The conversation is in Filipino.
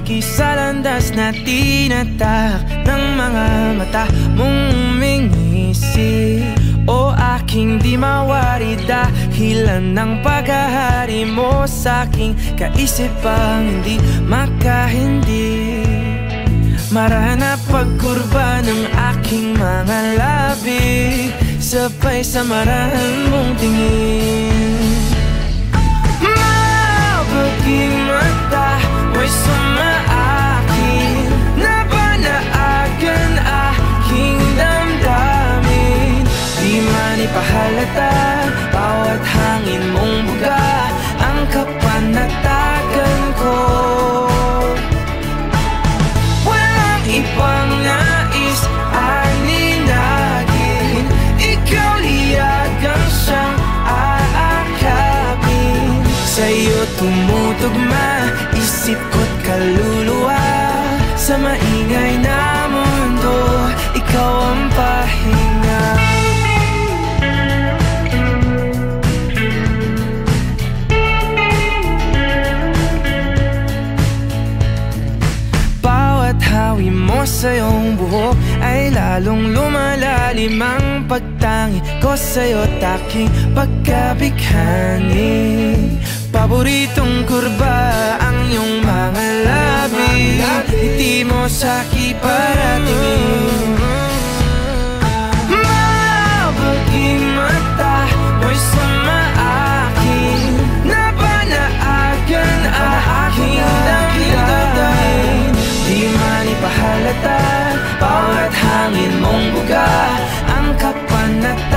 Lumaki sa landas na tinatak ng mga mata mong umingisi. O aking di mawari dahilan ng paghahari mo sa'king kaisipang hindi makahindi. Marana pagkurba ng aking mga labi, sabay sa marahan mong tingin. Mabaging mata mo'y sumaakin, nabanaagan aking damdamin. Di man ipahalata, bawat hangin mong buga ang kapanatagan ko. Walang ibang nais aninagin, ikaw liyagang siyang aakapin. Sa'yo tumutugma isip ko't kaluluwa, sa maingay na mundo ikaw ang pahinga. Hawi mo sa iyong buhok ay lalong lumalalim ang pagtangi ko sa'yo't aking pagkabighani. Paboritong kurba ang iyong mga labi, ngiti mo sa'ki paratingin. Mabaging mata mo'y sumaakin, nabanaagan aking damdamin. Di man ipahalata, bawat hangin mong buga ang kapanatagan